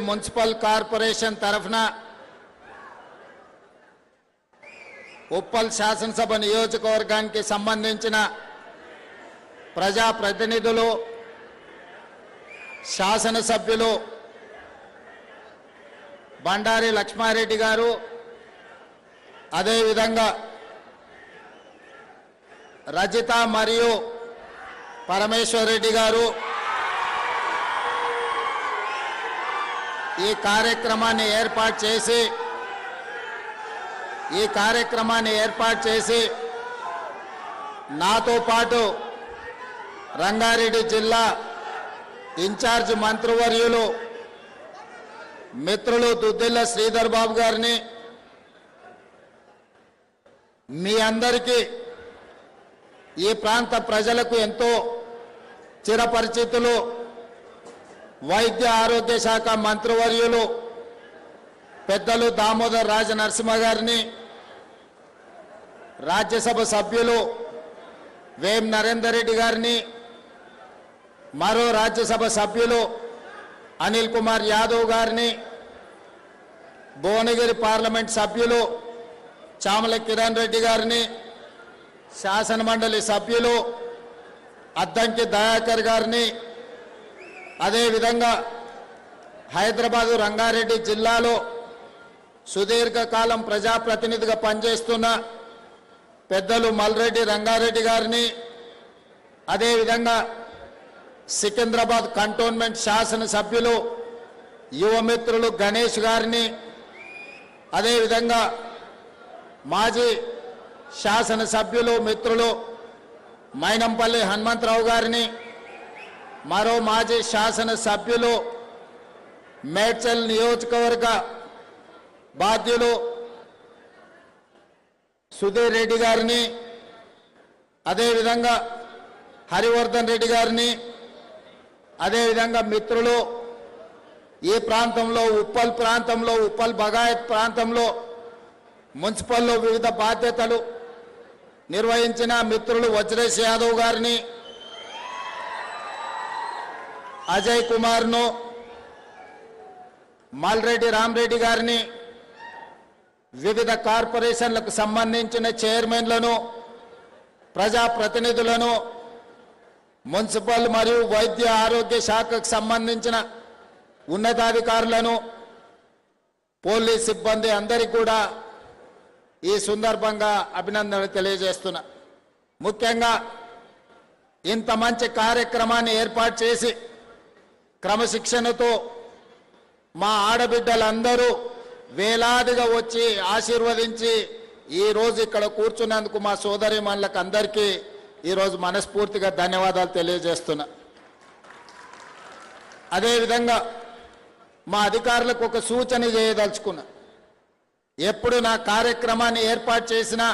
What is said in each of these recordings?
Municipal corporation తరఫున ఉప్పల్ శాసనసభ నియోజకవర్గానికి సంబంధించిన ప్రజాప్రతినిధులు, శాసనసభ్యులు బండారి లక్ష్మారెడ్డి గారు, అదేవిధంగా రజిత మరియు పరమేశ్వర్ రెడ్డి గారు ఈ కార్యక్రమాన్ని ఏర్పాటు చేసి నాతో పాటు రంగారెడ్డి జిల్లా ఇన్ఛార్జ్ మంత్రివర్యులు మిత్రులు దుద్దిల్ల శ్రీధర్ బాబు గారిని, మీ అందరికీ ఈ ప్రాంత ప్రజలకు ఎంతో చిరపరిచితులు వైద్య ఆరోగ్య శాఖ మంత్రివర్యులు పెద్దలు దామోదర్ రాజ నరసింహ గారిని, రాజ్యసభ సభ్యులు వేం నరేందర్ రెడ్డి గారిని, మరో రాజ్యసభ సభ్యులు అనిల్ కుమార్ యాదవ్ గారిని, భువనగిరి పార్లమెంట్ సభ్యులు చామల కిరణ్ రెడ్డి గారిని, శాసనమండలి సభ్యులు అద్దంకి దయాకర్ గారిని, అదేవిధంగా హైదరాబాదు రంగారెడ్డి జిల్లాలో సుదీర్ఘకాలం ప్రజాప్రతినిధిగా పనిచేస్తున్న పెద్దలు మల్రెడ్డి రంగారెడ్డి గారిని, అదేవిధంగా సికింద్రాబాద్ కంటోన్మెంట్ శాసనసభ్యులు యువమిత్రులు గణేష్ గారిని, అదేవిధంగా మాజీ శాసనసభ్యులు మిత్రులు మైనంపల్లి హనుమంతరావు గారిని, మరో మాజీ శాసనసభ్యులు మేడ్చల్ నియోజకవర్గ బాధ్యులు సుధీర్ రెడ్డి గారిని, అదేవిధంగా హరివర్ధన్ రెడ్డి గారిని, అదేవిధంగా మిత్రులు ఈ ప్రాంతంలో ఉప్పల్ బగాయత్ ప్రాంతంలో మున్సిపల్లో వివిధ బాధ్యతలు నిర్వహించిన మిత్రులు వజ్రేష్ యాదవ్ గారిని, అజయ్ కుమార్ను, మల్రెడ్డి రామరెడ్డి గారిని, వివిధ కార్పొరేషన్లకు సంబంధించిన చైర్మన్లను, ప్రజాప్రతినిధులను, మున్సిపల్ మరియు వైద్య ఆరోగ్య శాఖకు సంబంధించిన ఉన్నతాధికారులను, పోలీస్ సిబ్బంది అందరికీ కూడా ఈ సందర్భంగా అభినందనలు తెలియజేస్తున్నా. ముఖ్యంగా ఇంత మంచి కార్యక్రమాన్ని ఏర్పాటు చేసి క్రమశిక్షణతో మా ఆడబిడ్డలందరూ వేలాదిగా వచ్చి ఆశీర్వదించి ఈరోజు ఇక్కడ కూర్చున్నందుకు మా సోదరిమణులకు అందరికీ ఈరోజు మనస్ఫూర్తిగా ధన్యవాదాలు తెలియజేస్తున్నా. అదేవిధంగా మా అధికారులకు ఒక సూచన చేయదలుచుకున్నా. ఎప్పుడు నా కార్యక్రమాన్ని ఏర్పాటు చేసినా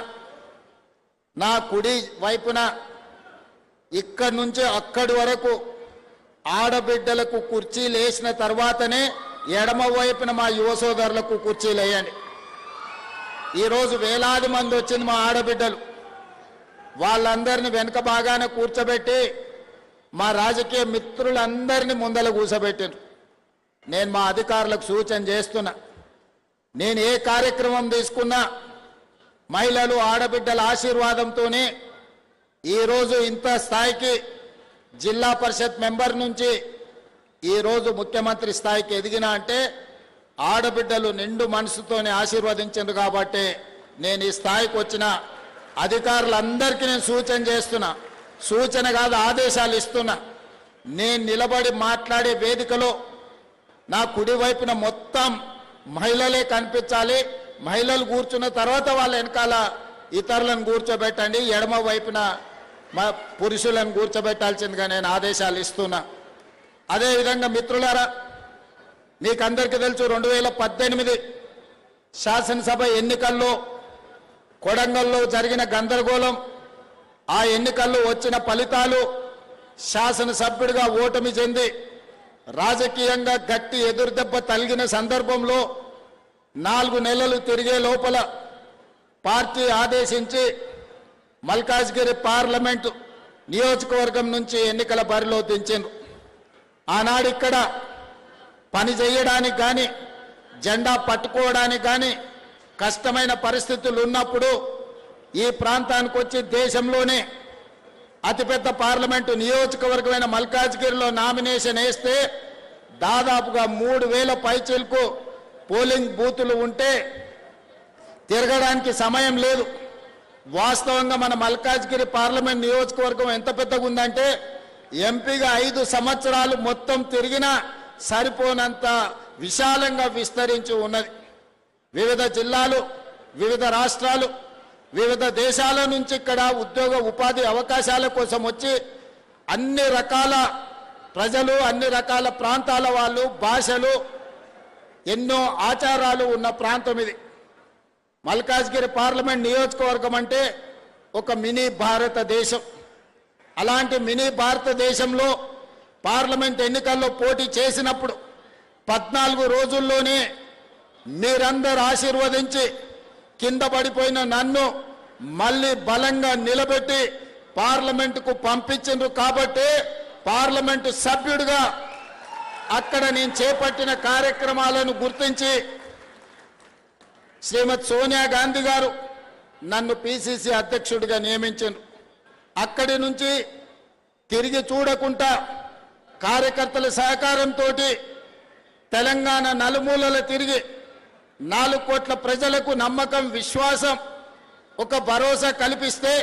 నా కుడి వైపున ఇక్కడి నుంచి అక్కడి వరకు ఆడబిడ్డలకు కుర్చీలు వేసిన తర్వాతనే ఎడమ వైపున మా యువ సోదరులకు కుర్చీలు వేయండి. ఈరోజు వేలాది మంది వచ్చింది మా ఆడబిడ్డలు. వాళ్ళందరినీ వెనుక భాగాన కూర్చోబెట్టి మా రాజకీయ మిత్రులందరినీ ముందల కూర్చోబెట్టారు. నేను మా అధికారులకు సూచన చేస్తున్నా, నేను ఏ కార్యక్రమం తీసుకున్నా మహిళలు ఆడబిడ్డల ఆశీర్వాదంతోనే ఈరోజు ఇంత స్థాయికి జిల్లా పరిషత్ మెంబర్ నుంచి ఈరోజు ముఖ్యమంత్రి స్థాయికి ఎదిగిన అంటే ఆడబిడ్డలు నిండు మనసుతోనే ఆశీర్వదించారు. కాబట్టి నేను ఈ స్థాయికి వచ్చిన అధికారులందరికీ నేను సూచన చేస్తున్నా, సూచన కాదు ఆదేశాలు ఇస్తున్నా. నేను నిలబడి మాట్లాడే వేదికలో నా కుడి వైపున మొత్తం మహిళలే కనిపించాలి. మహిళలు కూర్చున్న తర్వాత వాళ్ళ వెనకాల ఇతరులను కూర్చోబెట్టండి, ఎడమ వైపున మా పురుషులను కూర్చోబెట్టాల్సిందిగా నేను ఆదేశాలు ఇస్తున్నా. అదేవిధంగా మిత్రులారా, మీకు అందరికీ తెలుసు 2018 శాసనసభ ఎన్నికల్లో కొడంగల్లో జరిగిన గందరగోళం, ఆ ఎన్నికల్లో వచ్చిన ఫలితాలు, శాసనసభ్యుడిగా ఓటమి చెంది రాజకీయంగా గట్టి ఎదురుదెబ్బ తగిలిన సందర్భంలో 4 నెలలు తిరిగే లోపల పార్టీ ఆదేశించి మల్కాజ్గిరి పార్లమెంటు నియోజకవర్గం నుంచి ఎన్నికల బరిలో దించారు. ఆనాడు ఇక్కడ పని చేయడానికి కానీ జెండా పట్టుకోవడానికి కానీ కష్టమైన పరిస్థితులు ఉన్నప్పుడు ఈ ప్రాంతానికి వచ్చి దేశంలోనే అతిపెద్ద పార్లమెంటు నియోజకవర్గమైన మల్కాజ్గిరిలో నామినేషన్ వేస్తే దాదాపుగా 3000 పైచిలకు పోలింగ్ బూతులు ఉంటే తిరగడానికి సమయం లేదు. వాస్తవంగా మన మల్కాజ్గిరి పార్లమెంట్ నియోజకవర్గం ఎంత పెద్దగా ఉందంటే ఎంపీగా 5 సంవత్సరాలు మొత్తం తిరిగినా సరిపోనంత విశాలంగా విస్తరించి ఉన్నది. వివిధ జిల్లాలు, వివిధ రాష్ట్రాలు, వివిధ దేశాల నుంచి ఇక్కడ ఉద్యోగ ఉపాధి అవకాశాల కోసం వచ్చి అన్ని రకాల ప్రజలు, అన్ని రకాల ప్రాంతాల వాళ్ళు, భాషలు, ఎన్నో ఆచారాలు ఉన్న ప్రాంతం ఇది. మల్కాజ్గిరి పార్లమెంట్ నియోజకవర్గం అంటే ఒక మినీ భారతదేశం. అలాంటి మినీ భారతదేశంలో పార్లమెంట్ ఎన్నికల్లో పోటీ చేసినప్పుడు 14 రోజుల్లోనే మీరందరూ ఆశీర్వదించి కింద పడిపోయిన నన్ను మళ్ళీ బలంగా నిలబెట్టి పార్లమెంటుకు పంపించారు. కాబట్టి పార్లమెంటు సభ్యుడిగా అక్కడ నేను చేపట్టిన కార్యక్రమాలను గుర్తించి శ్రీమతి సోనియా గాంధీ గారు నన్ను పిసిసి అధ్యక్షుడిగా నియమించారు. అక్కడి నుంచి తిరిగి చూడకుండా కార్యకర్తల సహకారంతో తెలంగాణ నలుమూలల తిరిగి 4 కోట్ల ప్రజలకు నమ్మకం, విశ్వాసం, ఒక భరోసా కల్పిస్తే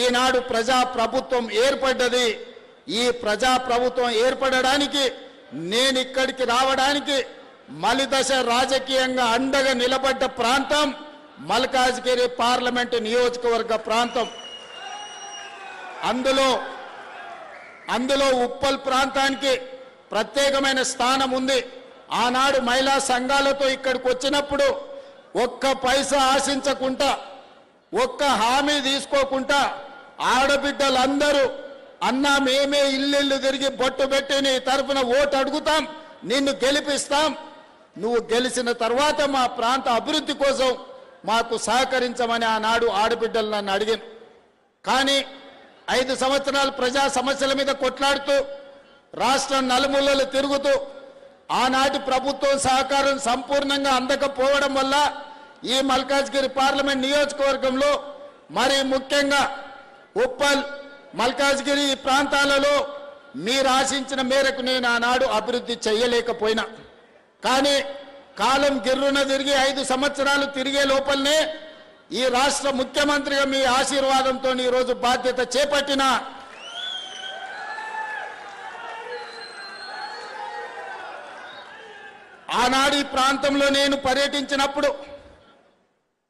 ఈనాడు ప్రజాప్రభుత్వం ఏర్పడ్డది. ఈ ప్రజాప్రభుత్వం ఏర్పడడానికి నేను ఇక్కడికి రావడానికి మలిదశ రాజకీయంగా అండగా నిలబడ్డ ప్రాంతం మల్కాజ్గిరి పార్లమెంటు నియోజకవర్గ ప్రాంతం. అందులో ఉప్పల్ ప్రాంతానికి ప్రత్యేకమైన స్థానం ఉంది. ఆనాడు మహిళా సంఘాలతో ఇక్కడికి వచ్చినప్పుడు ఒక్క పైసా ఆశించకుండా, ఒక్క హామీ తీసుకోకుండా ఆడబిడ్డలందరూ అన్నా మేమే ఇల్లు తిరిగి బొట్టు పెట్టి నీ తరఫున ఓటు అడుగుతాం, నిన్ను గెలిపిస్తాం, నువ్వు గెలిచిన తర్వాత మా ప్రాంత అభివృద్ధి కోసం మాకు సహకరించమని ఆనాడు ఆడబిడ్డలు నన్ను అడిగాను. కానీ 5 సంవత్సరాలు ప్రజా సమస్యల మీద కొట్లాడుతూ రాష్ట్రం నలుమూలలు తిరుగుతూ ఆనాటి ప్రభుత్వం సహకారం సంపూర్ణంగా అందకపోవడం వల్ల ఈ మల్కాజ్గిరి పార్లమెంట్ నియోజకవర్గంలో మరి ముఖ్యంగా ఉప్పల్, మల్కాజ్గిరి ఈ ప్రాంతాలలో మీరు ఆశించిన మేరకు నేను ఆనాడు అభివృద్ధి చేయలేకపోయినా. కానీ కాలం గిర్రున తిరిగి 5 సంవత్సరాలు తిరిగే లోపలనే ఈ రాష్ట్ర ముఖ్యమంత్రిగా మీ ఆశీర్వాదంతో ఈరోజు బాధ్యత చేపట్టిన ఆనాడు ఈ ప్రాంతంలో నేను పర్యటించినప్పుడు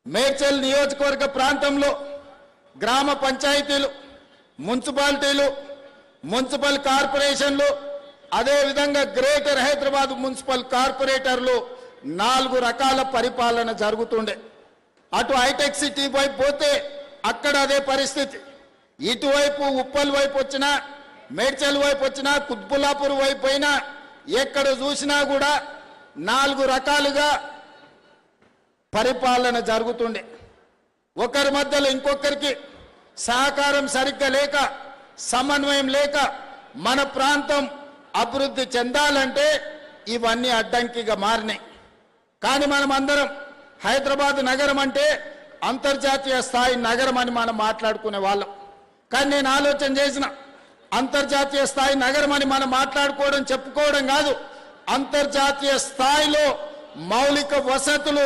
మేడ్చల్ నియోజకవర్గ ప్రాంతంలో గ్రామ పంచాయతీలు, మున్సిపాలిటీలు, మున్సిపల్ కార్పొరేషన్లు, అదేవిధంగా గ్రేటర్ హైదరాబాద్ మున్సిపల్ కార్పొరేటర్లు 4 రకాల పరిపాలన జరుగుతుండే. అటు హైటెక్ సిటీ వైపు పోతే అక్కడ అదే పరిస్థితి. ఇటువైపు ఉప్పల్ వైపు వచ్చినా, మేడ్చల్ వైపు వచ్చినా, కుత్బుల్లాపూర్ వైపు అయినా ఎక్కడ చూసినా కూడా 4 రకాలుగా పరిపాలన జరుగుతుండే. ఒకరి మధ్యలో ఇంకొకరికి సహకారం సరిగ్గా లేక, సమన్వయం లేక మన ప్రాంతం అభివృద్ధి చెందాలంటే ఇవన్నీ అడ్డంకిగా మారినాయి. కానీ మనం అందరం హైదరాబాద్ నగరం అంటే అంతర్జాతీయ స్థాయి నగరం అని మనం మాట్లాడుకునే వాళ్ళం. కానీ నేను ఆలోచన చేసిన అంతర్జాతీయ స్థాయి నగరం అని మనం మాట్లాడుకోవడం, చెప్పుకోవడం కాదు, అంతర్జాతీయ స్థాయిలో మౌలిక వసతులు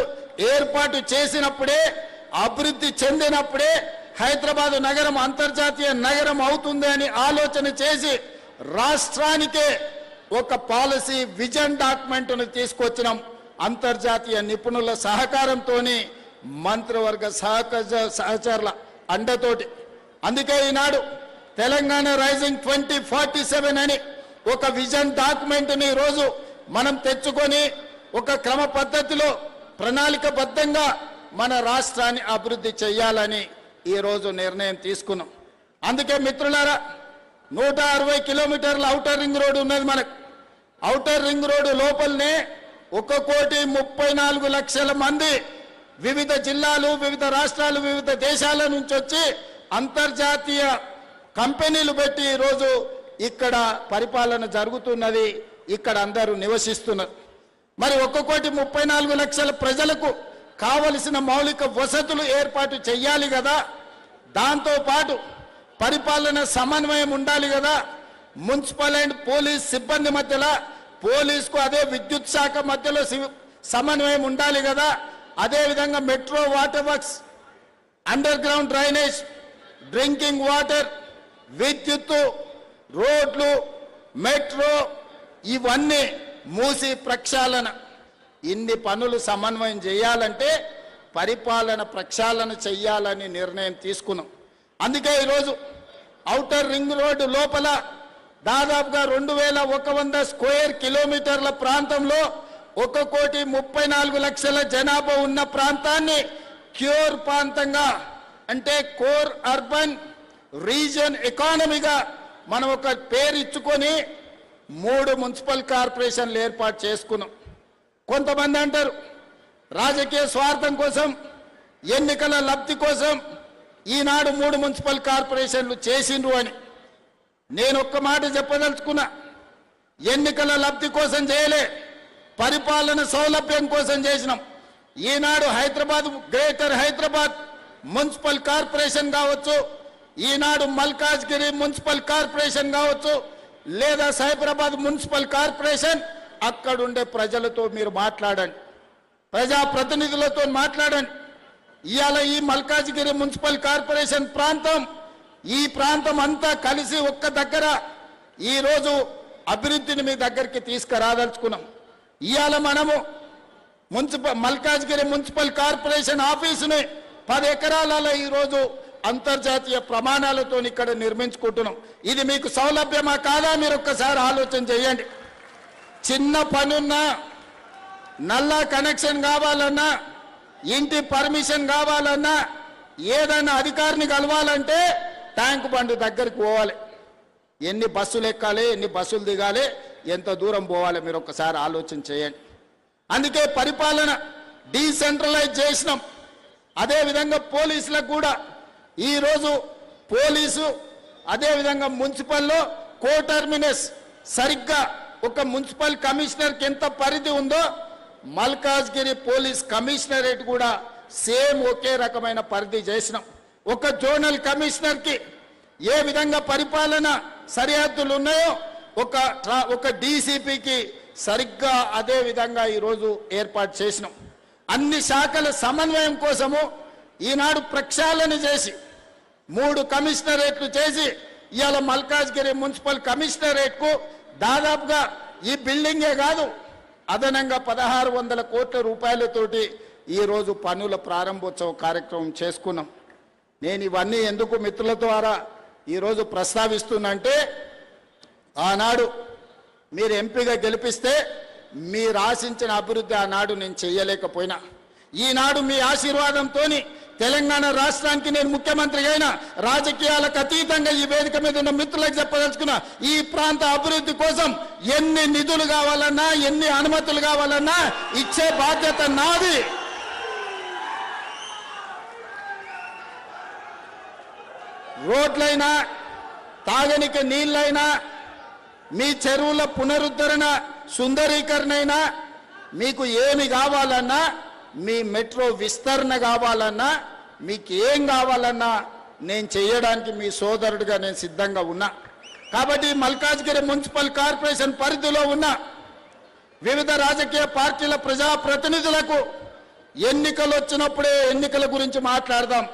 ఏర్పాటు చేసినప్పుడే, అభివృద్ధి చెందినప్పుడే హైదరాబాద్ నగరం అంతర్జాతీయ నగరం అవుతుంది అని ఆలోచన చేసి రాష్ట్రానికే ఒక పాలసీ విజన్ డాక్యుమెంట్ను తీసుకొచ్చినాం. అంతర్జాతీయ నిపుణుల సహకారంతో, మంత్రివర్గ సహచరుల అండతోటి. అందుకే ఈనాడు తెలంగాణ రైజింగ్ 2047 అని ఒక విజన్ డాక్యుమెంట్ని ఈరోజు మనం తెచ్చుకొని ఒక క్రమ పద్ధతిలో ప్రణాళికబద్ధంగా మన రాష్ట్రాన్ని అభివృద్ధి చేయాలని ఈరోజు నిర్ణయం తీసుకున్నాం. అందుకే మిత్రులారా, 160 కిలోమీటర్ల ఔటర్ రింగ్ రోడ్డు ఉన్నది మనకు. ఔటర్ రింగ్ రోడ్డు లోపలనే 1,34,00,000 మంది వివిధ జిల్లాలు, వివిధ రాష్ట్రాలు, వివిధ దేశాల నుంచి వచ్చి అంతర్జాతీయ కంపెనీలు పెట్టి ఈరోజు ఇక్కడ పరిపాలన జరుగుతున్నది. ఇక్కడ అందరూ నివసిస్తున్నారు. మరి 1,34,00,000 ప్రజలకు కావలసిన మౌలిక వసతులు ఏర్పాటు చేయాలి కదా. దాంతోపాటు పరిపాలన సమన్వయం ఉండాలి కదా. మున్సిపల్ అండ్ పోలీస్ సిబ్బంది మధ్యలో, పోలీసుకు అదే విద్యుత్ శాఖ మధ్యలో సమన్వయం ఉండాలి కదా. అదేవిధంగా metro, water works, under ground drainage, drinking water, విద్యుత్తు, రోడ్లు, మెట్రో, ఇవన్నీ మూసి ప్రక్షాళన, ఇన్ని పనులు సమన్వయం చేయాలంటే పరిపాలన ప్రక్షాళన చెయ్యాలని నిర్ణయం తీసుకున్నాం. అందుకే ఈరోజు ఔటర్ రింగ్ రోడ్డు లోపల దాదాపుగా 2,100 స్క్వేర్ కిలోమీటర్ల ప్రాంతంలో 1,34,00,000 జనాభా ఉన్న ప్రాంతాన్ని క్యూర్ ప్రాంతంగా, అంటే కోర్ అర్బన్ రీజియన్ ఎకానమీగా మనం ఒక పేరు ఇచ్చుకొని 3 మున్సిపల్ కార్పొరేషన్లు ఏర్పాటు చేసుకున్నాం. కొంతమంది అంటారు రాజకీయ స్వార్థం కోసం, ఎన్నికల లబ్ధి కోసం ఈనాడు 3 మున్సిపల్ కార్పొరేషన్లు చేసిండ్రు అని. నేను ఒక్క మాట చెప్పదలుచుకున్నా, ఎన్నికల లబ్ధి కోసం చేయలే, పరిపాలన సౌలభ్యం కోసం చేసినాం. ఈనాడు Hyderabad, greater Hyderabad municipal corporation కావచ్చు, ఈనాడు మల్కాజ్గిరి మున్సిపల్ కార్పొరేషన్ కావచ్చు, లేదా సైబరాబాద్ మున్సిపల్ కార్పొరేషన్, అక్కడుండే ప్రజలతో మీరు మాట్లాడండి, ప్రజాప్రతినిధులతో మాట్లాడండి. ఇవాళ ఈ మల్కాజ్గిరి మున్సిపల్ కార్పొరేషన్ ప్రాంతం, ఈ ప్రాంతం అంతా కలిసి ఒక్క దగ్గర ఈరోజు అభివృద్ధిని మీ దగ్గరికి తీసుకురాదలుచుకున్నాం. ఇవాళ మనము మల్కాజ్గిరి మున్సిపల్ కార్పొరేషన్ ఆఫీసుని 10 ఎకరాలలో ఈరోజు అంతర్జాతీయ ప్రమాణాలతో ఇక్కడ నిర్మించుకుంటున్నాం. ఇది మీకు సౌలభ్యమా కాదా? మీరు ఒక్కసారి ఆలోచన చేయండి. చిన్న పనున్నా, నల్లా కనెక్షన్ కావాలన్నా, ఇంటి పర్మిషన్ కావాలన్నా, ఏదైనా అధికారిని కలవాలంటే ట్యాంక్ బండ్ దగ్గరికి పోవాలి. ఎన్ని బస్సులు ఎక్కాలి, ఎన్ని బస్సులు దిగాలి, ఎంత దూరం పోవాలి, మీరు ఒక్కసారి ఆలోచన చేయండి. అందుకే పరిపాలన డీసెంట్రలైజ్ చేసినాం. అదేవిధంగా పోలీసులకు కూడా ఈరోజు పోలీసు, అదేవిధంగా మున్సిపల్లో కోటర్మినస్ సరిగ్గా ఒక మున్సిపల్ కమిషనర్కి ఎంత పరిధి ఉందో మల్కాజ్గిరి పోలీస్ కమిషనరేట్ కూడా సేమ్ ఒకే రకమైన పరిధి చేసినాం. ఒక జోనల్ కమిషనర్కి ఏ విధంగా పరిపాలన సరిహద్దులు ఉన్నాయో ఒక డీసీపీకి సరిగ్గా అదే విధంగా ఈరోజు ఏర్పాటు చేసినాం. అన్ని శాఖల సమన్వయం కోసము ఈనాడు ప్రక్షాళన చేసి 3 కమిషనరేట్లు చేసి ఇవాళ మల్కాజ్గిరి మున్సిపల్ కమిషనరేట్కు దాదాపుగా ఈ బిల్డింగే కాదు, అదనంగా 1,600 కోట్ల రూపాయలతోటి ఈరోజు పనుల ప్రారంభోత్సవ కార్యక్రమం చేసుకున్నాం. నేను ఇవన్నీ ఎందుకు మిత్రుల ద్వారా ఈరోజు ప్రస్తావిస్తున్నంటే, ఆనాడు మీరు ఎంపీగా గెలిపిస్తే మీరు ఆశించిన అభివృద్ధి ఆనాడు నేను చేయలేకపోయినా, ఈనాడు మీ ఆశీర్వాదంతో తెలంగాణ రాష్ట్రానికి నేను ముఖ్యమంత్రి అయినా, రాజకీయాలకు అతీతంగా ఈ వేదిక మీద ఉన్న మిత్రులకు చెప్పదలుచుకున్నా, ఈ ప్రాంత అభివృద్ధి కోసం ఎన్ని నిధులు కావాలన్నా, ఎన్ని అనుమతులు కావాలన్నా ఇచ్చే బాధ్యత నాది. రోడ్లైనా, తాగనికి నీళ్ళైనా, మీ చెరువుల పునరుద్ధరణ సుందరీకరణ అయినా, మీకు ఏమి కావాలన్నా, మీ మెట్రో విస్తరణ కావాలన్నా, మీకు ఏం కావాలన్నా నేను చేయడానికి మీ సోదరుడిగా నేను సిద్ధంగా ఉన్నా. కాబట్టి మల్కాజ్గిరి మున్సిపల్ కార్పొరేషన్ పరిధిలో ఉన్న వివిధ రాజకీయ పార్టీల ప్రజాప్రతినిధులకు ఎన్నికలు వచ్చినప్పుడే ఎన్నికల గురించి మాట్లాడదాం.